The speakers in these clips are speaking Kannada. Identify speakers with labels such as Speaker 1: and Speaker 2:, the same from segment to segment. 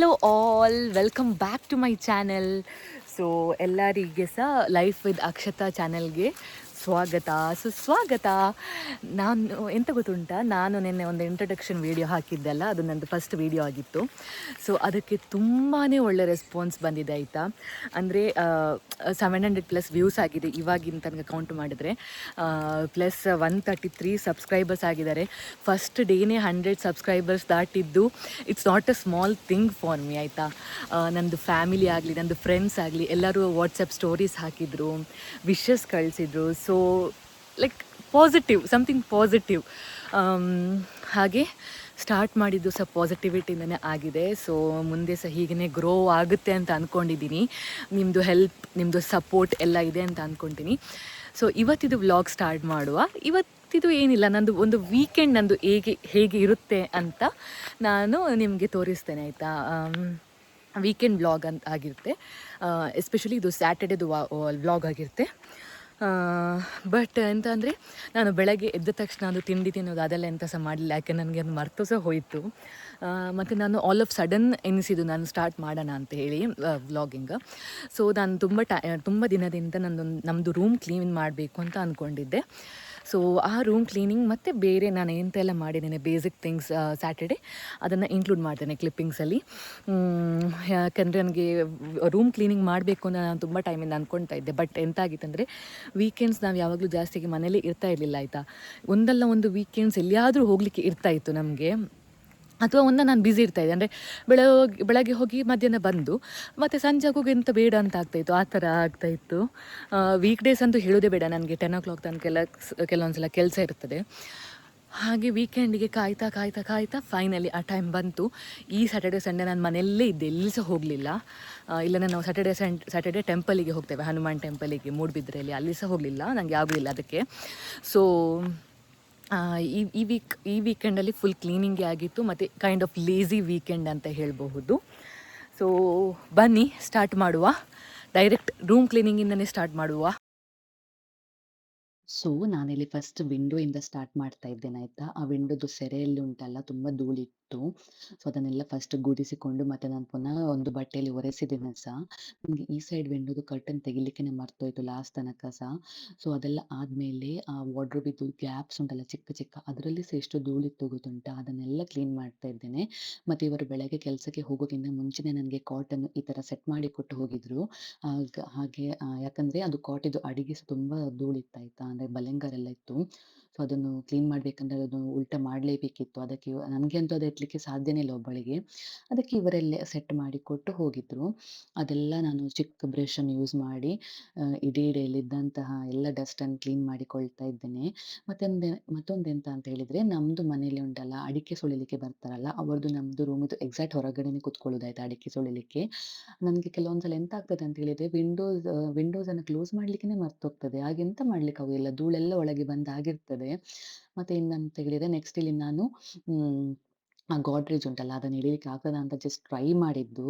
Speaker 1: Hello all, welcome back to my channel. So ಎಲ್ಲರಿಗೆ ಸಹ ಲೈಫ್ ವಿತ್ ಅಕ್ಷತಾ ಚಾನೆಲ್ಗೆ ಸ್ವಾಗತ ಸುಸ್ವಾಗತ. ನಾನು ಎಂತ ಗೊತ್ತುಂಟಾ, ನಾನು ನಿನ್ನೆ ಒಂದು ಇಂಟ್ರಡಕ್ಷನ್ ವೀಡಿಯೋ ಹಾಕಿದ್ದೆಲ್ಲ, ಅದು ನಂದು ಫಸ್ಟ್ ವೀಡಿಯೋ ಆಗಿತ್ತು. ಸೊ ಅದಕ್ಕೆ ತುಂಬಾ ಒಳ್ಳೆ ರೆಸ್ಪಾನ್ಸ್ ಬಂದಿದೆ ಆಯಿತಾ. ಅಂದರೆ 700+ ವ್ಯೂಸ್ ಆಗಿದೆ ಇವಾಗಿನ ತನಕ ಕೌಂಟ್ ಮಾಡಿದರೆ, ಪ್ಲಸ್ 133 ಸಬ್ಸ್ಕ್ರೈಬರ್ಸ್ ಆಗಿದ್ದಾರೆ. ಫಸ್ಟ್ ಡೇನೇ 100 ಸಬ್ಸ್ಕ್ರೈಬರ್ಸ್ ದಾಟಿದ್ದು it's not a small thing for me ಆಯಿತಾ. ನಂದು ಫ್ಯಾಮಿಲಿ ಆಗಲಿ, ನಂದು ಫ್ರೆಂಡ್ಸ್ ಆಗಲಿ, ಎಲ್ಲರೂ ವಾಟ್ಸಪ್ ಸ್ಟೋರೀಸ್ ಹಾಕಿದರು, ವಿಶಸ್ ಕಳಿಸಿದ್ರು. So like positive, something positive. ಹಾಗೆ ಸ್ಟಾರ್ಟ್ ಮಾಡಿದ್ದು ಸಹ ಪಾಸಿಟಿವಿಟಿಯಿಂದನೇ ಆಗಿದೆ. ಸೊ ಮುಂದೆ ಸಹ ಹೀಗೇ ಗ್ರೋ ಆಗುತ್ತೆ ಅಂತ ಅಂದ್ಕೊಂಡಿದ್ದೀನಿ. ನಿಮ್ಮದು ಹೆಲ್ಪ್, ನಿಮ್ಮದು ಸಪೋರ್ಟ್ ಎಲ್ಲ ಇದೆ ಅಂತ ಅಂದ್ಕೊತೀನಿ. ಸೊ ಇವತ್ತಿದು ವ್ಲಾಗ್ ಸ್ಟಾರ್ಟ್ ಮಾಡುವ. ಇವತ್ತಿದು ಏನಿಲ್ಲ, ನಂದು ಒಂದು ವೀಕೆಂಡ್ ನಂದು ಹೇಗೆ ಇರುತ್ತೆ ಅಂತ ನಾನು ನಿಮಗೆ ತೋರಿಸ್ತೇನೆ ಆಯಿತಾ. ವೀಕೆಂಡ್ ವ್ಲಾಗ್ ಅಂತ ಆಗಿರುತ್ತೆ. ಎಸ್ಪೆಷಲಿ ಇದು ಸ್ಯಾಟರ್ಡೇದು ವ್ಲಾಗ್ ಆಗಿರುತ್ತೆ. ಬಟ್ ಎಂತ ಅಂದರೆ, ನಾನು ಬೆಳಗ್ಗೆ ಎದ್ದ ತಕ್ಷಣ ಅದು ತಿಂಡಿ ತಿನ್ನೋದು ಅದೆಲ್ಲ ಎಂತ ಸಹ ಮಾಡಲಿಲ್ಲ, ಯಾಕೆ ನನಗೆ ಅದು ಮರ್ತು ಸಹ ಹೋಯಿತು. ಮತ್ತು ನಾನು ಆಲ್ ಆಫ್ ಸಡನ್ ಎನಿಸಿದ್ದು ನಾನು ಸ್ಟಾರ್ಟ್ ಮಾಡೋಣ ಅಂತ ಹೇಳಿ ವ್ಲಾಗಿಂಗ್. ಸೊ ನಾನು ತುಂಬ ದಿನದಿಂದ ನಮ್ಮದು ರೂಮ್ ಕ್ಲೀನ್ ಮಾಡಬೇಕು ಅಂತ ಅಂದ್ಕೊಂಡಿದ್ದೆ. ಸೊ ಆ ರೂಮ್ ಕ್ಲೀನಿಂಗ್ ಮತ್ತು ಬೇರೆ ನಾನು ಎಂತೆಲ್ಲ ಮಾಡಿದ್ದೇನೆ ಬೇಸಿಕ್ ಥಿಂಗ್ಸ್ ಸ್ಯಾಟರ್ಡೆ, ಅದನ್ನು ಇನ್ಕ್ಲೂಡ್ ಮಾಡ್ತೇನೆ ಕ್ಲಿಪ್ಪಿಂಗ್ಸಲ್ಲಿ. ಯಾಕಂದರೆ ನನಗೆ ರೂಮ್ ಕ್ಲೀನಿಂಗ್ ಮಾಡಬೇಕು ಅಂತ ನಾನು ತುಂಬ ಟೈಮಿಂದ ಅಂದ್ಕೊಳ್ತಾ ಇದ್ದೆ. ಬಟ್ ಎಂತಾಗಿತ್ತಂದರೆ, ವೀಕೆಂಡ್ಸ್ ನಾವು ಯಾವಾಗಲೂ ಜಾಸ್ತಿಯಾಗಿ ಮನೇಲೇ ಇರ್ತಾ ಇರಲಿಲ್ಲ ಆಯಿತಾ. ಒಂದಲ್ಲ ಒಂದು ವೀಕೆಂಡ್ಸ್ ಎಲ್ಲಿಯಾದರೂ ಹೋಗಲಿಕ್ಕೆ ಇರ್ತಾಯಿತ್ತು ನಮಗೆ, ಅಥವಾ ನಾನು ಬ್ಯುಸಿ ಇರ್ತಾಯಿದ್ದೆ. ಅಂದರೆ ಬೆಳಗ್ಗೆ ಹೋಗಿ ಮಧ್ಯಾಹ್ನ ಬಂದು ಮತ್ತು ಸಂಜೆ ಹೋಗಿ ಎಂತ ಬೇಡ ಅಂತ ಆಗ್ತಾಯಿತ್ತು, ಆ ಥರ ಆಗ್ತಾಯಿತ್ತು. ವೀಕ್ ಡೇಸ್ ಅಂತೂ ಹೇಳೋದೇ ಬೇಡ, ನನಗೆ 10 o'clock ತನಕ ಕೆಲವೊಂದು ಸಲ ಕೆಲಸ ಇರ್ತದೆ. ಹಾಗೆ ವೀಕೆಂಡಿಗೆ ಕಾಯ್ತಾ ಕಾಯ್ತಾ ಕಾಯ್ತಾ ಫೈನಲಿ ಆ ಟೈಮ್ ಬಂತು. ಈ ಸ್ಯಾಟರ್ಡೆ ಸಂಡೇ ನಾನು ಮನೆಯಲ್ಲೇ ಇದ್ದೆ, ಎಲ್ಲಿ ಸಹ ಹೋಗಲಿಲ್ಲ. ಇಲ್ಲ, ನಾವು ಸ್ಯಾಟರ್ಡೆ ಟೆಂಪಲಿಗೆ ಹೋಗ್ತೇವೆ, ಹನುಮಾನ್ ಟೆಂಪಲಿಗೆ ಮೂಡುಬಿದ್ರೆಯಲ್ಲಿ, ಅಲ್ಲಿ ಸಹ ಹೋಗಲಿಲ್ಲ, ನನಗೆ ಆಗೋದಿಲ್ಲ ಅದಕ್ಕೆ. ಸೊ ಈ ವೀಕೆಂಡಲ್ಲಿ ಫುಲ್ ಕ್ಲೀನಿಂಗೇ ಆಗಿತ್ತು, ಮತ್ತು ಕೈಂಡ್ ಆಫ್ ಲೇಝಿ ವೀಕೆಂಡ್ ಅಂತ ಹೇಳಬಹುದು. ಸೊ ಬನ್ನಿ ಸ್ಟಾರ್ಟ್ ಮಾಡುವ, ಡೈರೆಕ್ಟ್ ರೂಮ್ ಕ್ಲೀನಿಂಗಿಂದನೇ ಸ್ಟಾರ್ಟ್ ಮಾಡುವ.
Speaker 2: ಸೊ ನಾನಿಲ್ಲಿ ಫಸ್ಟ್ ವಿಂಡೋಯಿಂದ ಸ್ಟಾರ್ಟ್ ಮಾಡ್ತಾ ಇದ್ದೇನೆ ಆಯ್ತಾ. ಆ ವಿಂಡೋದು ಸೆರೆಯಲ್ಲಿ ಉಂಟಲ್ಲ, ತುಂಬ ಧೂಳಿತ್ತು. ಸೊ ಅದನ್ನೆಲ್ಲ ಫಸ್ಟ್ ಗುಡಿಸಿಕೊಂಡು ಮತ್ತೆ ನಾನು ಪುನಃ ಒಂದು ಬಟ್ಟೆಯಲ್ಲಿ ಒರೆಸಿದ್ದೇನೆ ಸಹ. ನನಗೆ ಈ ಸೈಡ್ ವಿಂಡೋದು ಕರ್ಟನ್ ತೆಗಿಲಿಕ್ಕೆ ಮರ್ತೋಯ್ತು ಲಾಸ್ಟ್ ತನಕ ಸಹ. ಸೊ ಅದೆಲ್ಲ ಆದಮೇಲೆ ಆ ವಾರ್ಡ್ರೋಬಿದ್ದು ಗ್ಯಾಪ್ಸ್ ಉಂಟಲ್ಲ ಚಿಕ್ಕ ಚಿಕ್ಕ, ಅದರಲ್ಲಿ ಸಹ ಎಷ್ಟು ಧೂಳಿತ್ತು ಗೊತ್ತುಂಟಾ. ಅದನ್ನೆಲ್ಲ ಕ್ಲೀನ್ ಮಾಡ್ತಾ ಇದ್ದೇನೆ. ಮತ್ತು ಇವರು ಬೆಳಗ್ಗೆ ಕೆಲಸಕ್ಕೆ ಹೋಗೋಕ್ಕಿಂತ ಮುಂಚೆನೇ ನನಗೆ ಕಾಟನ್ನು ಈ ಥರ ಸೆಟ್ ಮಾಡಿ ಕೊಟ್ಟು ಹೋಗಿದ್ರು. ಹಾಗೆ ಯಾಕಂದರೆ ಅದು ಕಾಟಿದ್ದು ಅಡಿಗೆ ಸಹ ತುಂಬ ಧೂಳಿತ್ತಾಯ್ತಾ, ಅಂದರೆ ಬಲೆಂಗರೆಲ್ಲ ಇತ್ತು. ಸೊ ಅದನ್ನು ಕ್ಲೀನ್ ಮಾಡಬೇಕಂದ್ರೆ ಅದನ್ನು ಉಲ್ಟ ಮಾಡಲೇಬೇಕಿತ್ತು. ಅದಕ್ಕೆ ನನಗೆ ಅಂತೂ ಅದು ಎತ್ತಲಿಕ್ಕೆ ಸಾಧ್ಯನೇ ಇಲ್ಲ ಒಬ್ಬಳಿಗೆ. ಅದಕ್ಕೆ ಇವರಲ್ಲೇ ಸೆಟ್ ಮಾಡಿ ಕೊಟ್ಟು ಹೋಗಿದ್ರು. ಅದೆಲ್ಲ ನಾನು ಚಿಕ್ಕ ಬ್ರಷನ್ನು ಯೂಸ್ ಮಾಡಿ ಇಡೀಲಿದ್ದಂತಹ ಎಲ್ಲ ಡಸ್ಟನ್ನು ಕ್ಲೀನ್ ಮಾಡಿಕೊಳ್ತಾ ಇದ್ದೇನೆ. ಮತ್ತೊಂದೆಂತ ಅಂತ ಹೇಳಿದರೆ, ನಮ್ಮದು ಮನೇಲಿ ಉಂಟಲ್ಲ ಅಡಿಕೆ ಸುಲಿಲಿಕ್ಕೆ ಬರ್ತಾರಲ್ಲ, ಅವ್ರದ್ದು ನಮ್ಮದು ರೂಮಿದ್ದು ಎಕ್ಸಾಕ್ಟ್ ಹೊರಗಡೆನೇ ಕೂತ್ಕೊಳ್ಳೋದಾಯ್ತು ಅಡಿಕೆ ಸುಲಿಲಿಕ್ಕೆ. ನನಗೆ ಕೆಲವೊಂದ್ಸಲ ಎಂತ ಆಗ್ತದೆ ಅಂತ ಹೇಳಿದ್ರೆ, ವಿಂಡೋಸನ್ನು ಕ್ಲೋಸ್ ಮಾಡ್ಲಿಕ್ಕೆನೇ ಮರ್ತೋಗ್ತದೆ. ಹಾಗೆಂತ ಮಾಡ್ಲಿಕ್ಕಾಗುದಿಲ್ಲ, ಧೂಳೆಲ್ಲ ಒಳಗೆ ಬಂದಾಗಿರ್ತದೆ. ಮತ್ತೆ ಇನ್ನಂತ ಹೇಳಿದ್ರೆ, ನೆಕ್ಸ್ಟ್ ಇಲ್ಲಿ ನಾನು ಹ್ಮ್ ಆ ಗೋಡ್ರೇಜ್ ಉಂಟಲ್ಲ, ಅದನ್ನ ಇಡೀಲಿಕ್ಕೆ ಆಗ್ತದಾ ಅಂತ ಜಸ್ಟ್ ಟ್ರೈ ಮಾಡಿದ್ದು.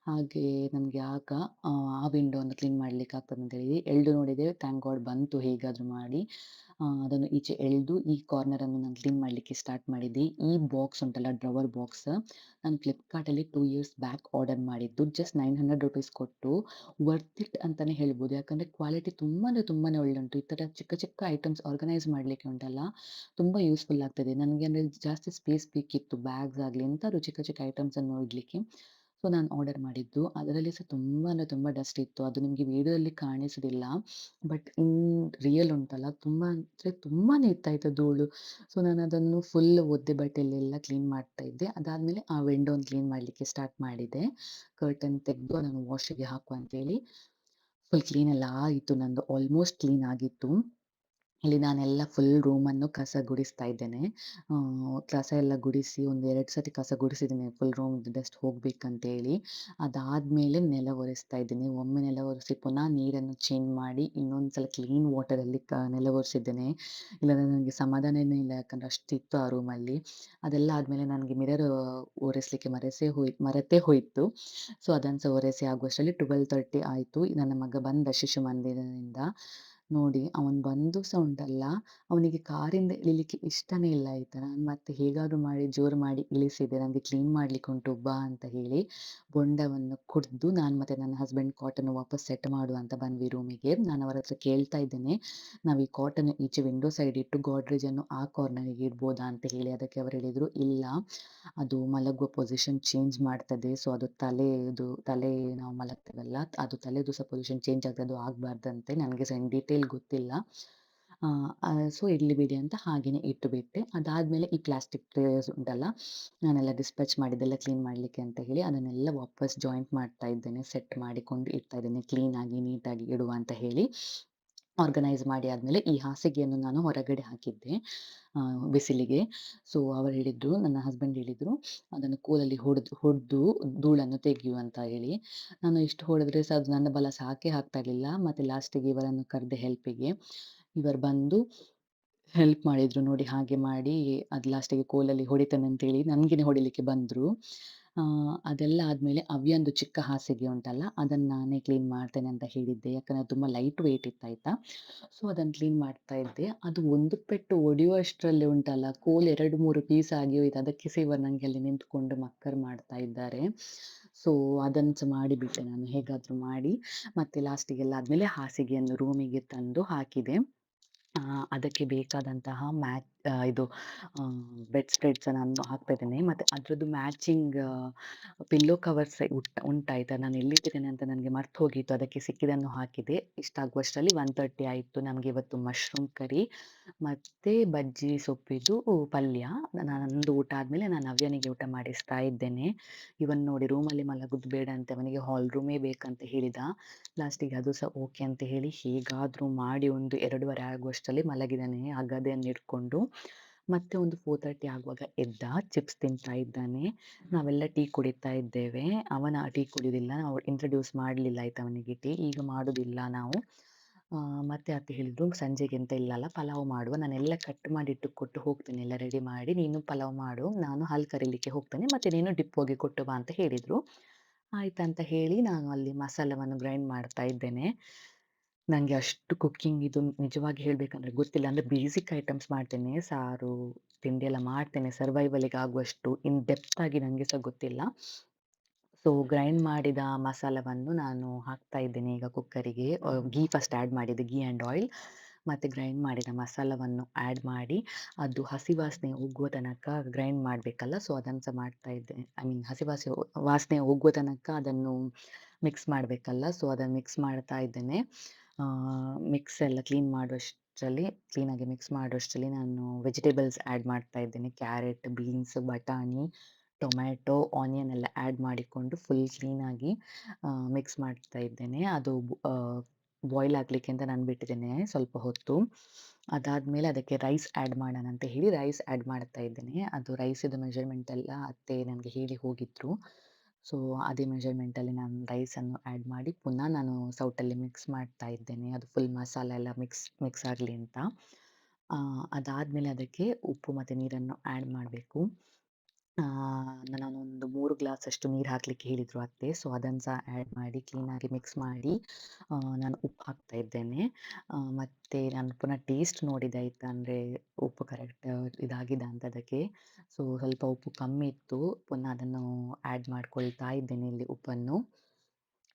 Speaker 2: ಹಾಗೆ ನನ್ಗೆ ಆಗ ಆ ವಿಂಡೋವನ್ನು ಕ್ಲೀನ್ ಮಾಡ್ಲಿಕ್ಕೆ ಆಗ್ತದೆ ಅಂತ ಹೇಳಿ ಎಳ್ದು ನೋಡಿದೆ. ಥ್ಯಾಂಕ್ ಗಾಡ್ ಬಂತು ಹೇಗಾದ್ರೂ ಮಾಡಿ. ಅದನ್ನು ಈಚೆ ಎಳ್ದು ಈ ಕಾರ್ನರನ್ನು ನಾನು ಕ್ಲೀನ್ ಮಾಡ್ಲಿಕ್ಕೆ ಸ್ಟಾರ್ಟ್ ಮಾಡಿದ್ದೆ. ಈ ಬಾಕ್ಸ್ ಉಂಟಲ್ಲ, ಡ್ರವರ್ ಬಾಕ್ಸ್, ನಾನು ಫ್ಲಿಪ್ಕಾರ್ಟಲ್ಲಿ 2 ಇಯರ್ಸ್ ಬ್ಯಾಕ್ ಆರ್ಡರ್ ಮಾಡಿದ್ದು. ಜಸ್ಟ್ 900 ರೂಪೀಸ್ ಕೊಟ್ಟು ವರ್ತ್ ಇಟ್ ಅಂತಾನೆ ಹೇಳ್ಬೋದು. ಯಾಕಂದ್ರೆ ಕ್ವಾಲಿಟಿ ತುಂಬಾನೇ ಒಳ್ಳೆ ಉಂಟು. ಈ ತರ ಚಿಕ್ಕ ಚಿಕ್ಕ ಐಟಮ್ಸ್ ಆರ್ಗನೈಸ್ ಮಾಡ್ಲಿಕ್ಕೆ ಉಂಟಲ್ಲ, ತುಂಬಾ ಯೂಸ್ಫುಲ್ ಆಗ್ತದೆ. ನನಗೆ ಅಂದ್ರೆ ಜಾಸ್ತಿ ಸ್ಪೇಸ್ ಬೇಕಿತ್ತು, ಬ್ಯಾಗ್ಸ್ ಆಗ್ಲಿ ಎಂತಾದ್ರು ಚಿಕ್ಕ ಚಿಕ್ಕ ಐಟಮ್ಸ್ ಅನ್ನು ಇಡ್ಲಿಕ್ಕೆ. ಸೊ ನಾನು ಆರ್ಡರ್ ಮಾಡಿದ್ದು. ಅದರಲ್ಲಿ ಸಹ ತುಂಬಾ ಡಸ್ಟ್ ಇತ್ತು. ಅದು ನಿಮ್ಗೆ ವಿಡಿಯೋದಲ್ಲಿ ಕಾಣಿಸುದಿಲ್ಲ, ಬಟ್ ಇನ್ ರಿಯಲ್ ಉಂಟಲ್ಲ, ತುಂಬಾನೇ ಇತ್ತಾಯ್ತು ಧೂಳು. ಸೊ ನಾನು ಅದನ್ನು ಫುಲ್ ಒದ್ದೆ ಬಟ್ಟೆಯಲ್ಲೆಲ್ಲ ಕ್ಲೀನ್ ಮಾಡ್ತಾ ಇದ್ದೆ. ಅದಾದ್ಮೇಲೆ ಆ ವಿಂಡೋನ ಕ್ಲೀನ್ ಮಾಡ್ಲಿಕ್ಕೆ ಸ್ಟಾರ್ಟ್ ಮಾಡಿದೆ. ಕರ್ಟನ್ ತೆಗೆದು ಅದನ್ನು ವಾಶಿಗೆ ಹಾಕುವ ಅಂತೇಳಿ ಫುಲ್ ಕ್ಲೀನ್ ಎಲ್ಲ ಆಯಿತು. ನಂದು ಆಲ್ಮೋಸ್ಟ್ ಕ್ಲೀನ್ ಆಗಿತ್ತು. ಇಲ್ಲಿ ನಾನೆಲ್ಲ ಫುಲ್ ರೂಮನ್ನು ಕಸ ಗುಡಿಸ್ತಾ ಇದ್ದೇನೆ. ಕಸ ಎಲ್ಲ ಗುಡಿಸಿ ಒಂದು 2 ಸತಿ ಕಸ ಗುಡಿಸಿದ್ದೇನೆ, ಫುಲ್ ರೂಮ್‌ದು ಡಸ್ಟ್ ಹೋಗ್ಬೇಕಂತೇಳಿ. ಅದಾದ್ಮೇಲೆ ನೆಲ ಒರೆಸ್ತಾ ಇದ್ದೇನೆ. ಒಮ್ಮೆ ನೆಲ ಒರೆಸಿ ಪುನಃ ನೀರನ್ನು ಚೇಂಜ್ ಮಾಡಿ ಇನ್ನೊಂದು ಸಲ ಕ್ಲೀನ್ ವಾಟರಲ್ಲಿ ನೆಲ ಒರೆಸಿದ್ದೇನೆ. ಇಲ್ಲಾಂದ್ರೆ ನನಗೆ ಸಮಾಧಾನನೇ ಇಲ್ಲ, ಯಾಕಂದ್ರೆ ಅಷ್ಟಿತ್ತು ಆ ರೂಮಲ್ಲಿ. ಅದೆಲ್ಲ ಆದ್ಮೇಲೆ ನನಗೆ ಮಿರರ್ ಒರೆಸ್ಲಿಕ್ಕೆ ಮರೆತೇ ಹೋಯಿತು. ಸೊ ಅದನ್ನು ಸಹ ಒರೆಸಿ ಆಗುವಷ್ಟರಲ್ಲಿ 12:30 ಆಯಿತು. ನನ್ನ ಮಗ ಬಂದ ಶಿಶು ಮಂದಿರದಿಂದ. ನೋಡಿ ಅವನು ಬಂದು ಸಹ ಉಂಟಲ್ಲ, ಅವನಿಗೆ ಕಾರಿಂದ ಇಳಿಲಿಕ್ಕೆ ಇಷ್ಟನೇ ಇಲ್ಲ ಆಯ್ತಾ. ನಾನು ಮತ್ತೆ ಹೇಗಾದ್ರೂ ಮಾಡಿ ಜೋರು ಮಾಡಿ ಇಳಿಸಿದೆ. "ನಂಗೆ ಕ್ಲೀನ್ ಮಾಡ್ಲಿಕ್ಕೆ ಉಂಟು ಬಾ" ಅಂತ ಹೇಳಿ ಬೊಂಡವನ್ನು ಕುಡ್ದು ನಾನು ಮತ್ತೆ ನನ್ನ ಹಸ್ಬೆಂಡ್ ಕಾಟನ್ ವಾಪಸ್ ಸೆಟ್ ಮಾಡುವ ಅಂತ ಬಂದ್ವಿ ರೂಮಿಗೆ. ನಾನು ಅವರ ಹತ್ರ ಕೇಳ್ತಾ ಇದ್ದೇನೆ, "ನಾವು ಈ ಕಾಟನ್ ಈಚೆ ವಿಂಡೋ ಸೈಡ್ ಇಟ್ಟು ಗೋಡ್ರೇಜನ್ನು ಆ ಕಾರ್ನರ್‌ಗೆ ಇಡ್ಬೋದಾ?" ಅಂತ ಹೇಳಿ. ಅದಕ್ಕೆ ಅವರು ಹೇಳಿದ್ರು, "ಇಲ್ಲ, ಅದು ಮಲಗುವ ಪೊಸಿಷನ್ ಚೇಂಜ್ ಮಾಡ್ತದೆ. ಸೊ ಅದು ತಲೆ ನಾವು ಮಲಗ್ತೇವಲ್ಲ, ಅದು ತಲೆದು ಸಹ ಪೊಸಿಷನ್ ಚೇಂಜ್ ಆಗ್ತದೆ. ಅದು ಆಗ್ಬಾರ್ದಂತೆ. ನನಗೆ ಸಹ ಇನ್ ಡೀಟೇಲ್ ಗೊತ್ತಿಲ್ಲ. ಆ ಸೊ ಇರ್ಲಿ ಬಿಡಿ" ಅಂತ ಹಾಗೇನೆ ಇಟ್ಟುಬಿಟ್ಟೆ. ಅದಾದ್ಮೇಲೆ ಈ ಪ್ಲಾಸ್ಟಿಕ್ ಟ್ರೇಸ್ ಉಂಟಲ್ಲ, ನಾನೆಲ್ಲ ಡಿಸ್ಪ್ಯಾಚ್ ಮಾಡಿದ್ದೆಲ್ಲ ಕ್ಲೀನ್ ಮಾಡ್ಲಿಕ್ಕೆ ಅಂತ ಹೇಳಿ ಅದನ್ನೆಲ್ಲ ವಾಪಸ್ ಜಾಯಿಂಟ್ ಮಾಡ್ತಾ ಇದ್ದೇನೆ. ಸೆಟ್ ಮಾಡಿಕೊಂಡು ಇಡ್ತಾ ಇದ್ದೇನೆ. ಕ್ಲೀನಾಗಿ, ನೀಟಾಗಿ ಇಡುವ ಅಂತ ಹೇಳಿ. ಆರ್ಗನೈಸ್ ಮಾಡಿ ಆದ್ಮೇಲೆ ಈ ಹಾಸಿಗೆಯನ್ನು ನಾನು ಹೊರಗಡೆ ಹಾಕಿದ್ದೆ ಬಿಸಿಲಿಗೆ. ಸೊ ಅವರು ಹೇಳಿದ್ರು, ನನ್ನ ಹಸ್ಬೆಂಡ್ ಹೇಳಿದ್ರು, "ಅದನ್ನು ಕೋಲಲ್ಲಿ ಹೊಡ್ದು ಧೂಳನ್ನು ತೆಗೆಯು" ಅಂತ ಹೇಳಿ. ನಾನು ಎಷ್ಟು ಹೊಡೆದ್ರೆ ಸಹ ಅದು ನನ್ನ ಬಲ ಸಾಕೆ ಆಗ್ತಾ ಇರ್ಲಿಲ್ಲ. ಮತ್ತೆ ಲಾಸ್ಟಿಗೆ ಇವರನ್ನು ಕರೆದೆ ಹೆಲ್ಪಿಗೆ. ಇವರು ಬಂದು ಹೆಲ್ಪ್ ಮಾಡಿದ್ರು ನೋಡಿ. ಹಾಗೆ ಮಾಡಿ ಅದು ಲಾಸ್ಟಿಗೆ ಕೋಲಲ್ಲಿ ಹೊಡಿತಾನೆ ಅಂತೇಳಿ ನನ್ಗೇನೆ ಹೊಡಿಲಿಕ್ಕೆ ಬಂದ್ರು. ಅದೆಲ್ಲ ಆದ್ಮೇಲೆ ಅವ್ಯಂದು ಚಿಕ್ಕ ಹಾಸಿಗೆ ಉಂಟಲ್ಲ, ಅದನ್ನ ನಾನೇ ಕ್ಲೀನ್ ಮಾಡ್ತೇನೆ ಅಂತ ಹೇಳಿದ್ದೆ. ಯಾಕಂದ್ರೆ ಅದು ತುಂಬಾ ಲೈಟ್ ವೇಟ್ ಇತ್ತು ಆಯ್ತಾ. ಸೊ ಅದನ್ನ ಕ್ಲೀನ್ ಮಾಡ್ತಾ ಇದ್ದೆ. ಅದು ಒಂದು ಪೆಟ್ಟು ಹೊಡೆಯುವಷ್ಟರಲ್ಲಿ ಉಂಟಲ್ಲ, ಕೋಲ್ 2, 3 ಪೀಸ್ ಆಗಿ ಹೋಯ್ತು. ಅದಕ್ಕೆ ಸಹ ಇವರು ನಂಗೆ ಅಲ್ಲಿ ನಿಂತ್ಕೊಂಡು ಮಕ್ಕರ್ ಮಾಡ್ತಾ ಇದ್ದಾರೆ. ಸೊ ಅದನ್ನು ಸಹ ಮಾಡಿಬಿಟ್ಟೆ ನಾನು ಹೇಗಾದ್ರೂ ಮಾಡಿ. ಮತ್ತೆ ಲಾಸ್ಟಿಗೆಲ್ಲ ಆದ್ಮೇಲೆ ಹಾಸಿಗೆಯನ್ನು ರೂಮಿಗೆ ತಂದು ಹಾಕಿದೆ. ಅದಕ್ಕೆ ಬೇಕಾದಂತಹ ಇದು ಬೆಡ್ ಸ್ಪ್ರೆಡ್ಸ್ ನಾನು ಹಾಕ್ತಾ ಇದ್ದೇನೆ. ಮತ್ತೆ ಅದ್ರದ್ದು ಮ್ಯಾಚಿಂಗ್ ಪಿಲ್ಲೋ ಕವರ್ಸ್ ಉಂಟಾಯ್ತಾ. ನಾನು ಎಲ್ಲಿಟ್ಟಿದ್ದೇನೆ ಅಂತ ನನಗೆ ಮರ್ತು ಹೋಗಿತ್ತು. ಅದಕ್ಕೆ ಸಿಕ್ಕಿದ್ದನ್ನು ಹಾಕಿದೆ. ಇಷ್ಟಾಗುವಷ್ಟರಲ್ಲಿ 1:30 ಆಯಿತು. ನಮಗೆ ಇವತ್ತು ಮಶ್ರೂಮ್ ಕರಿ ಮತ್ತೆ ಬಜ್ಜಿ ಸೊಪ್ಪಿದು ಪಲ್ಯ. ನಂದು ಊಟ ಆದ್ಮೇಲೆ ನಾನು ನವ್ಯನಿಗೆ ಊಟ ಮಾಡಿಸ್ತಾ ಇದ್ದೇನೆ. ಇವನ್ ನೋಡಿ ರೂಮಲ್ಲಿ ಮಲಗುದು ಬೇಡ ಅಂತ ಅವನಿಗೆ ಹಾಲ್ ರೂಮೇ ಬೇಕಂತ ಹೇಳಿದ. ಲಾಸ್ಟಿಗೆ ಅದು ಸಹ ಓಕೆ ಅಂತ ಹೇಳಿ ಹೇಗಾದ್ರೂ ಮಾಡಿ ಒಂದು 2:30 ಆಗುವಷ್ಟರಲ್ಲಿ ಮಲಗಿದ್ದಾನೆ ಆ ಗದೆಯನ್ನು ಹಿಡ್ಕೊಂಡು. ಮತ್ತೆ ಒಂದು 4:30 ಆಗುವಾಗ ಎದ್ದ, ಚಿಪ್ಸ್ ತಿಂತಾ ಇದ್ದಾನೆ. ನಾವೆಲ್ಲ ಟೀ ಕುಡಿತಾ ಇದ್ದೇವೆ. ಅವನ ಟೀ ಕುಡಿಯುವುದಿಲ್ಲ. ನಾವು ಇಂಟ್ರೊಡ್ಯೂಸ್ ಮಾಡಲಿಲ್ಲ ಆಯ್ತಾ ಅವನಿಗೆ ಟೀ. ಈಗ ಮಾಡುವುದಿಲ್ಲ ನಾವು. ಮತ್ತೆ ಅತ್ತೆ ಹೇಳಿದ್ರು, "ಸಂಜೆಗೆ ಎಂತ ಇಲ್ಲಲ್ಲ, ಪಲಾವ್ ಮಾಡುವ. ನಾನೆಲ್ಲ ಕಟ್ ಮಾಡಿ ಇಟ್ಟು ಕೊಟ್ಟು ಹೋಗ್ತೇನೆ, ಎಲ್ಲ ರೆಡಿ ಮಾಡಿ. ನೀನು ಪಲಾವ್ ಮಾಡು. ನಾನು ಹಾಲು ಕರೀಲಿಕ್ಕೆ ಹೋಗ್ತೇನೆ. ಮತ್ತೆ ನೀನು ಡಿಪ್ಪೋಗೆ ಕೊಟ್ಟು ಬಾ" ಅಂತ ಹೇಳಿದ್ರು. ಆಯ್ತಂತ ಹೇಳಿ ನಾನು ಅಲ್ಲಿ ಮಸಾಲವನ್ನು ಗ್ರೈಂಡ್ ಮಾಡ್ತಾ ಇದ್ದೇನೆ. ನಂಗೆ ಅಷ್ಟು ಕುಕ್ಕಿಂಗ್ ಇದು ನಿಜವಾಗಿ ಹೇಳ್ಬೇಕಂದ್ರೆ ಗೊತ್ತಿಲ್ಲ. ಅಂದ್ರೆ ಬೇಸಿಕ್ ಐಟಮ್ಸ್ ಮಾಡ್ತೇನೆ. ಸಾರು, ತಿಂಡಿ ಎಲ್ಲ ಮಾಡ್ತೇನೆ. ಸರ್ವೈವಲ್‌ಗೆ ಆಗುವಷ್ಟು ಇನ್ ಡೆಪ್ತ್ ಆಗಿ ನಂಗೆ ಸಹ ಗೊತ್ತಿಲ್ಲ. ಸೊ ಗ್ರೈಂಡ್ ಮಾಡಿದ ಮಸಾಲವನ್ನು ನಾನು ಹಾಕ್ತಾ ಇದ್ದೇನೆ ಈಗ ಕುಕ್ಕರಿಗೆ. ಘೀ ಫಸ್ಟ್ ಆಡ್ ಮಾಡಿದ್ದೆ, ಘೀ ಆ್ಯಂಡ್ ಆಯಿಲ್. ಮತ್ತೆ ಗ್ರೈಂಡ್ ಮಾಡಿದ ಮಸಾಲವನ್ನು ಆಡ್ ಮಾಡಿ, ಅದು ಹಸಿ ವಾಸನೆ ಹೋಗುವ ತನಕ ಗ್ರೈಂಡ್ ಮಾಡ್ಬೇಕಲ್ಲ. ಸೊ ಅದನ್ನು ಸಹ ಮಾಡ್ತಾ ಇದ್ದೆ. ಐ ಮೀನ್ ವಾಸನೆ ಹೋಗುವ ತನಕ ಅದನ್ನು ಮಿಕ್ಸ್ ಮಾಡ್ಬೇಕಲ್ಲ. ಸೊ ಅದನ್ನು ಮಿಕ್ಸ್ ಮಾಡ್ತಾ ಇದ್ದೇನೆ. ಮಿಕ್ಸ್ ಎಲ್ಲ ಕ್ಲೀನಾಗಿ ಮಿಕ್ಸ್ ಮಾಡುವಷ್ಟರಲ್ಲಿ ನಾನು ವೆಜಿಟೇಬಲ್ಸ್ ಆಡ್ ಮಾಡ್ತಾ ಇದ್ದೇನೆ. ಕ್ಯಾರೆಟ್, ಬೀನ್ಸ್, ಬಟಾಣಿ, ಟೊಮ್ಯಾಟೊ, ಆನಿಯನ್ ಎಲ್ಲ ಆಡ್ ಮಾಡಿಕೊಂಡು ಫುಲ್ ಕ್ಲೀನಾಗಿ ಮಿಕ್ಸ್ ಮಾಡ್ತಾ ಇದ್ದೇನೆ. ಅದು ಬಾಯ್ಲ್ ಆಗ್ಲಿಕ್ಕೆ ಅಂತ ನಾನು ಬಿಟ್ಟಿದ್ದೇನೆ ಸ್ವಲ್ಪ ಹೊತ್ತು. ಅದಾದ್ಮೇಲೆ ಅದಕ್ಕೆ ರೈಸ್ ಆಡ್ ಮಾಡೋಣ ಅಂತ ಹೇಳಿ ರೈಸ್ ಆಡ್ ಮಾಡ್ತಾ ಇದ್ದೇನೆ. ಅದು ರೈಸಿದು ಮೆಜರ್‌ಮೆಂಟ್ ಎಲ್ಲ ಅತ್ತೆ ನನಗೆ ಹೇಳಿ ಹೋಗಿದ್ರು. ಸೊ ಅದೇ ಮೆಜರ್‌ಮೆಂಟಲ್ಲಿ ನಾನು ರೈಸನ್ನು ಆಡ್ ಮಾಡಿ ಪುನಃ ನಾನು ಸೌಟಲ್ಲಿ ಮಿಕ್ಸ್ ಮಾಡ್ತಾ ಇದ್ದೇನೆ. ಅದು ಫುಲ್ ಮಸಾಲೆ ಎಲ್ಲ ಮಿಕ್ಸ್ ಆಗಲಿ ಅಂತ. ಅದಾದ್ಮೇಲೆ ಅದಕ್ಕೆ ಉಪ್ಪು ಮತ್ತೆ ನೀರನ್ನು ಆಡ್ ಮಾಡಬೇಕು. ನಾನೊಂದು 3 ಗ್ಲಾಸಷ್ಟು ನೀರು ಹಾಕ್ಲಿಕ್ಕೆ ಹೇಳಿದ್ರು ಅತ್ತೆ. ಸೊ ಅದನ್ನು ಸಹ ಆಡ್ ಮಾಡಿ ಕ್ಲೀನಾಗಿ ಮಿಕ್ಸ್ ಮಾಡಿ ನಾನು ಉಪ್ಪು ಹಾಕ್ತಾ ಇದ್ದೇನೆ. ಮತ್ತೆ ನಾನು ಪುನಃ ಟೇಸ್ಟ್ ನೋಡಿದೆ ಆಯ್ತಾ, ಅಂದ್ರೆ ಉಪ್ಪು ಕರೆಕ್ಟ್ ಇದಾಗಿದಾ ಅಂತ ಅದಕ್ಕೆ. ಸೊ ಸ್ವಲ್ಪ ಉಪ್ಪು ಕಮ್ಮಿ ಇತ್ತು. ಪುನಃ ಅದನ್ನು ಆಡ್ ಮಾಡ್ಕೊಳ್ತಾ ಇದ್ದೇನೆ ಇಲ್ಲಿ ಉಪ್ಪನ್ನು.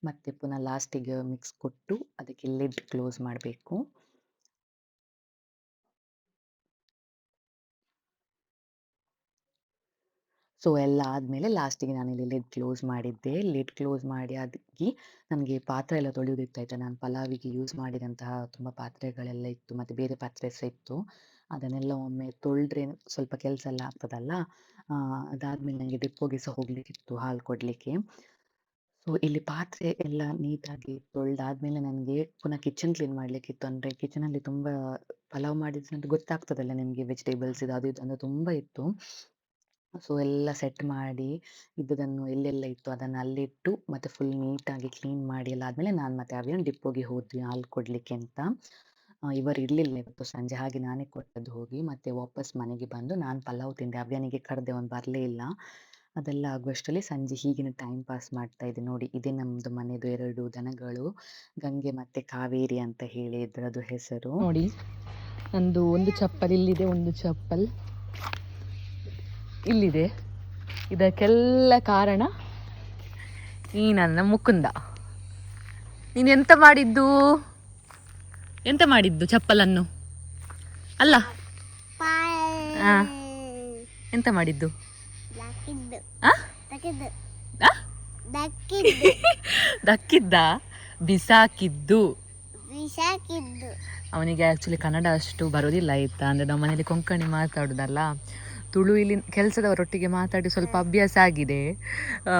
Speaker 2: ಮತ್ತೆ ಪುನಃ ಲಾಸ್ಟಿಗೆ ಮಿಕ್ಸ್ ಕೊಟ್ಟು ಅದಕ್ಕೆ ಲಿಡ್ ಕ್ಲೋಸ್ ಮಾಡಬೇಕು. ಸೊ ಎಲ್ಲ ಆದ್ಮೇಲೆ ಲಾಸ್ಟಿಗೆ ನಾನಿಲ್ಲಿ ಲಿಡ್ ಕ್ಲೋಸ್ ಮಾಡಿದ್ದೆ. ಲಿಡ್ ಕ್ಲೋಸ್ ಮಾಡಿ ನನಗೆ ಪಾತ್ರೆ ಎಲ್ಲ ತೊಳೆಯುವುದಿತ್ತು ಆಯ್ತಾ. ನಾನು ಪಲಾವಿಗೆ ಯೂಸ್ ಮಾಡಿದಂತಹ ತುಂಬ ಪಾತ್ರೆಗಳೆಲ್ಲ ಇತ್ತು. ಮತ್ತೆ ಬೇರೆ ಪಾತ್ರೆ ಸಹ ಇತ್ತು. ಅದನ್ನೆಲ್ಲ ಒಮ್ಮೆ ತೊಳೆದ್ರೆ ಸ್ವಲ್ಪ ಕೆಲಸ ಎಲ್ಲ ಆಗ್ತದಲ್ಲ. ಅದಾದ್ಮೇಲೆ ನನಗೆ ಡಿಪೋಗೆ ಸಹ ಹೋಗ್ಲಿಕ್ಕಿತ್ತು ಹಾಲು ಕೊಡ್ಲಿಕ್ಕೆ. ಸೊ ಇಲ್ಲಿ ಪಾತ್ರೆ ಎಲ್ಲ ನೀಟಾಗಿ ತೊಳ್ದಾದ್ಮೇಲೆ ನನಗೆ ಪುನಃ ಕಿಚನ್ ಕ್ಲೀನ್ ಮಾಡ್ಲಿಕ್ಕಿತ್ತು. ಅಂದ್ರೆ ಕಿಚನಲ್ಲಿ ತುಂಬಾ ಪಲಾವ್ ಮಾಡಿದ್ರಂತ ಗೊತ್ತಾಗ್ತದಲ್ಲ ನಿಮ್ಗೆ, ವೆಜಿಟೇಬಲ್ಸ್ ಇದು ಅದು ಇದು ಅಂತ ತುಂಬಾ ಇತ್ತು. ಸೊ ಎಲ್ಲ ಸೆಟ್ ಮಾಡಿ ಇದ್ದುದನ್ನು ಎಲ್ಲೆಲ್ಲ ಇತ್ತು ಅದನ್ನು ಅಲ್ಲಿಟ್ಟು ಮತ್ತೆ ಫುಲ್ ನೀಟಾಗಿ ಕ್ಲೀನ್ ಮಾಡಿ ಎಲ್ಲ ಆದ್ಮೇಲೆ ನಾನು ಮತ್ತೆ ಅವಿಯನ್ ಡಿಪೋಗೆ ಹೋದ್ವಿ ಹಾಲು ಕೊಡ್ಲಿಕ್ಕೆ ಅಂತ. ಇವರು ಇರ್ಲಿಲ್ಲ ಇವತ್ತು ಸಂಜೆ, ಹಾಗೆ ನಾನೇ ಕೊಟ್ಟದ್ದು ಹೋಗಿ. ಮತ್ತೆ ವಾಪಸ್ ಮನೆಗೆ ಬಂದು ನಾನು ಪಲಾವ್ ತಿಂದೆ. ಅವ್ಯನಿಗೆ ಕರೆದೆ, ಅವನು ಬರಲೇ ಇಲ್ಲ. ಅದೆಲ್ಲ ಆಗುವಷ್ಟರಲ್ಲಿ ಸಂಜೆ ಹೀಗೇನೆ ಟೈಮ್ ಪಾಸ್ ಮಾಡ್ತಾ ಇದ್ದೆ. ನೋಡಿ ಇದೇ ನಮ್ದು ಮನೆದು 2 ದನಗಳು, ಗಂಗೆ ಮತ್ತೆ ಕಾವೇರಿ ಅಂತ ಹೇಳಿ ಇದ್ರದ್ದು ಹೆಸರು.
Speaker 1: ನೋಡಿ ನಂದು ಒಂದು ಚಪ್ಪಲ್ ಇಲ್ಲಿದೆ, ಒಂದು ಚಪ್ಪಲ್ ಇಲ್ಲಿದೆ. ಇದಕ್ಕೆಲ್ಲ ಕಾರಣ ಈ ನನ್ನ ಮುಕುಂದ. ನೀನು ಎಂತ ಮಾಡಿದ್ದು ಚಪ್ಪಲನ್ನು? ಅಲ್ಲ ಆ, ಎಂತ ಮಾಡಿದ್ದು? ಆ? ಆ? ದಕ್ಕಿದ್ದ ಬಿಸಾಕಿದ್ದು. ಅವನಿಗೆ ಆ್ಯಕ್ಚುಲಿ ಕನ್ನಡ ಅಷ್ಟು ಬರೋದಿಲ್ಲ ಆಯಿತಾ, ಅಂದರೆ ನಮ್ಮ ಮನೇಲಿ ಕೊಂಕಣಿ ಮಾತಾಡೋದಲ್ಲ, ತುಳು ಇಲ್ಲಿ ಕೆಲಸದವರೊಟ್ಟಿಗೆ ಮಾತಾಡಿ ಸ್ವಲ್ಪ ಅಭ್ಯಾಸ ಆಗಿದೆ. ಆ,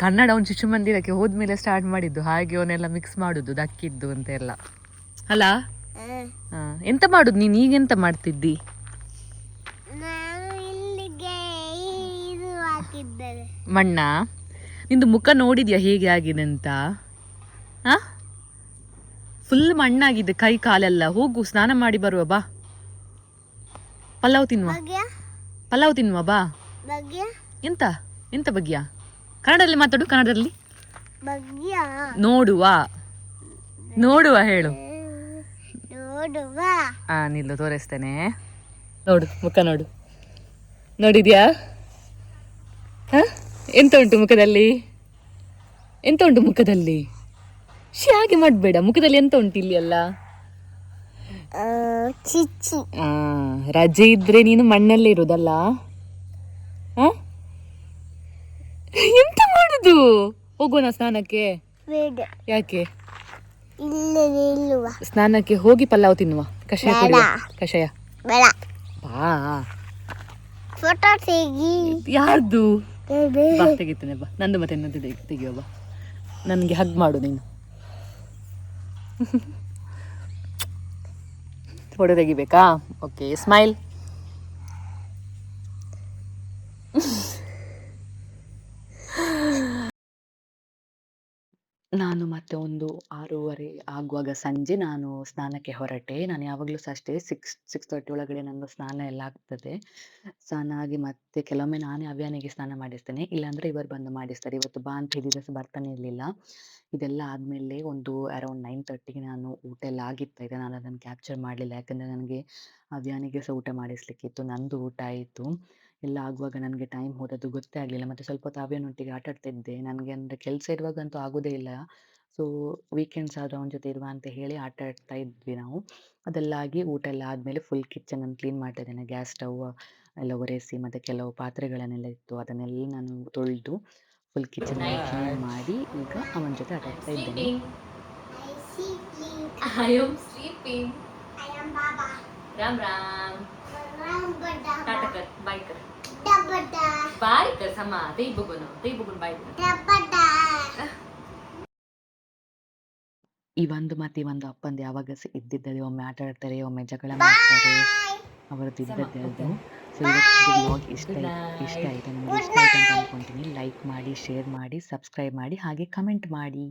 Speaker 1: ಕನ್ನಡ ಅವನು ಶಿಶು ಮಂದಿರಕ್ಕೆ ಹೋದ್ಮೇಲೆ ಸ್ಟಾರ್ಟ್ ಮಾಡಿದ್ದು, ಹಾಗೆ ಅವನ್ನೆಲ್ಲ ಮಿಕ್ಸ್ ಮಾಡೋದು ದಕ್ಕಿದ್ದು ಅಂತೆಲ್ಲ ಅಲ್ಲ. ಎಂತ ಮಾಡುದು ನೀನು? ಈಗೆಂತ ಮಾಡ್ತಿದ್ದಿ? ಮಣ್ಣ? ನಿಂದು ಮುಖ ನೋಡಿದ್ಯಾ ಹೇಗೆ ಆಗಿದೆ ಅಂತ? ಫುಲ್ ಮಣ್ಣಾಗಿದೆ, ಕೈ ಕಾಲೆಲ್ಲ. ಹೋಗು ಸ್ನಾನ ಮಾಡಿ ಬರುವ ಬಾ. ಪಲಾವ್ ತಿನ್ನುವ ಬಾ. ಎಂತ ಎಂತ ಬಗ್ಗಿಯ? ಕನ್ನಡದಲ್ಲಿ ಮಾತಾಡು, ಕನ್ನಡದಲ್ಲಿ. ನೋಡುವ ಹೇಳು. ನಿಲ್ಲು ತೋರಿಸ್ತೇನೆ. ನೋಡು ಮುಖ ನೋಡು. ನೋಡಿದ್ಯಾ? ಎಂತ ಉಂಟು ಮುಖದಲ್ಲಿ? ಎಂತ ಉಂಟು ಮುಖದಲ್ಲಿ? ಹಾಗೆ ಮಾಡಬೇಡ. ಮುಖದಲ್ಲಿ ಎಂತ ಉಂಟು ಇಲ್ಲಿ ಎಲ್ಲ? ರಜೆ ಇದ್ರೆ ನೀನು ಮಣ್ಣಲ್ಲೇ ಇರುದಲ್ಲ. ಎಂತ ಮಾಡುದು? ಹೋಗೋಣ ಸ್ನಾನಕ್ಕೆ? ಯಾಕೆ? ಸ್ನಾನಕ್ಕೆ ಹೋಗಿ ಪಲಾವ್ ತಿನ್ನುವ. ಕಷಾಯ ಕುಡಿಯುವ. ಕಷಾಯ ಬಾ.
Speaker 3: ಫೋಟೋ ತೆಗಿ.
Speaker 1: ಯಾರ್ದು? ಬಾ ತೆಗಿತೇನೆ ಬಾ. ನಂದು ಮತ್ತೆ ಇನ್ನೊಂದು ತೆಗಿಯೋ ಬಾ. ನನಗೆ ಹಗ್ ಮಾಡು ನೀನು. ಫೋಟೋ ತೆಗಿಬೇಕಾ? Okay, smile.
Speaker 2: ನಾನು ಮತ್ತೆ ಒಂದು 6:30 ಆಗುವಾಗ ಸಂಜೆ ನಾನು ಸ್ನಾನಕ್ಕೆ ಹೊರಟೆ. ನಾನು ಯಾವಾಗಲೂ ಸಹ ಅಷ್ಟೇ 6:30 ಒಳಗಡೆ ನನ್ನ ಸ್ನಾನ ಎಲ್ಲ ಆಗ್ತದೆ. ಸ್ನಾನ ಆಗಿ ಮತ್ತೆ ಕೆಲವೊಮ್ಮೆ ನಾನೇ ಅವ್ಯಾನಿಗೆ ಸ್ನಾನ ಮಾಡಿಸ್ತೇನೆ, ಇಲ್ಲಾಂದರೆ ಇವರು ಬಂದು ಮಾಡಿಸ್ತಾರೆ. ಇವತ್ತು ಬಾ ಅಂತ ಹೇಳಿದ್ರೆ ಸಹ ಬರ್ತಾನೆ ಇರಲಿಲ್ಲ. ಇದೆಲ್ಲ ಆದಮೇಲೆ ಒಂದು ಅರೌಂಡ್ 9:30ಗೆ ನಾನು ಊಟ ಎಲ್ಲ ಆಗಿರ್ತಾ ಇದೆ. ನಾನು ಅದನ್ನು ಕ್ಯಾಪ್ಚರ್ ಮಾಡಲಿಲ್ಲ, ಯಾಕಂದರೆ ನನಗೆ ಅವ್ಯಾನಿಗೆ ಸಹ ಊಟ ಮಾಡಿಸ್ಲಿಕ್ಕಿತ್ತು. ನಂದು ಊಟ ಆಯಿತು. ಎಲ್ಲ ಆಗುವಾಗ ನನಗೆ ಟೈಮ್ ಹೋದದ್ದು ಗೊತ್ತೇ ಆಗಲಿಲ್ಲ. ಮತ್ತು ಸ್ವಲ್ಪ ಹೊತ್ತು ಅವ್ಯಾನೊಟ್ಟಿಗೆ ಆಟ ಆಡ್ತಾ ಇದ್ದೆ. ನನಗೆ ಅಂದರೆ ಕೆಲಸ ಇರುವಾಗಂತೂ ಆಗೋದೇ ಇಲ್ಲ. ಸೊ ವೀಕೆಂಡ್ಸ್ ಆದರೂ ಅವನ ಜೊತೆ ಇರುವ ಅಂತ ಹೇಳಿ ಆಟ ಆಡ್ತಾ ಇದ್ವಿ ನಾವು. ಅದೆಲ್ಲ ಆಗಿ ಊಟ ಎಲ್ಲ ಆದಮೇಲೆ ಫುಲ್ ಕಿಚನನ್ನು ಕ್ಲೀನ್ ಮಾಡ್ತಾ ಇದ್ದೇನೆ. ಗ್ಯಾಸ್ ಸ್ಟವ್ ಎಲ್ಲ ಒರೆಸಿ ಮತ್ತು ಕೆಲವು ಪಾತ್ರೆಗಳನ್ನೆಲ್ಲ ಇತ್ತು, ಅದನ್ನೆಲ್ಲ ನಾನು ತೊಳೆದು ಫುಲ್ ಕಿಚನನ್ನು ಕ್ಲೀನ್ ಮಾಡಿ ಈಗ ಅವನ ಜೊತೆ ಆಟ ಆಡ್ತಾ ಇದ್ದೇನೆ.
Speaker 1: राम राम. टाटा कर, बाय कर. बाय कर समा. ते बघून बाय कर.
Speaker 2: ಈ ಒಂದು ಮತ್ತೆ ಈ ಒಂದು ಅಪ್ಪಂದು ಯಾವಾಗ ಇದ್ದಿದ್ದದೆ, ಒಮ್ಮೆ ಆಟ ಆಡ್ತಾರೆ, ಒಮ್ಮೆ ಜಗಳ ಮಾಡ್ತಾರೆ, ಅವರದ್ದು ಇದ್ದದ್ದೇ ಅದು. ಸೊ ಇವತ್ತು ವ್ಲಾಗ್ ಇಷ್ಟ ಆಯಿತು. ನಿಮಗೆ ಇಷ್ಟ ಆಯಿತು ಅಂತ ಅಂದ್ಕೊಳ್ತೀನಿ. ಲೈಕ್ ಮಾಡಿ, ಶೇರ್ ಮಾಡಿ, ಸಬ್ಸ್ಕ್ರೈಬ್ ಮಾಡಿ, ಹಾಗೆ ಕಮೆಂಟ್ ಮಾಡಿ.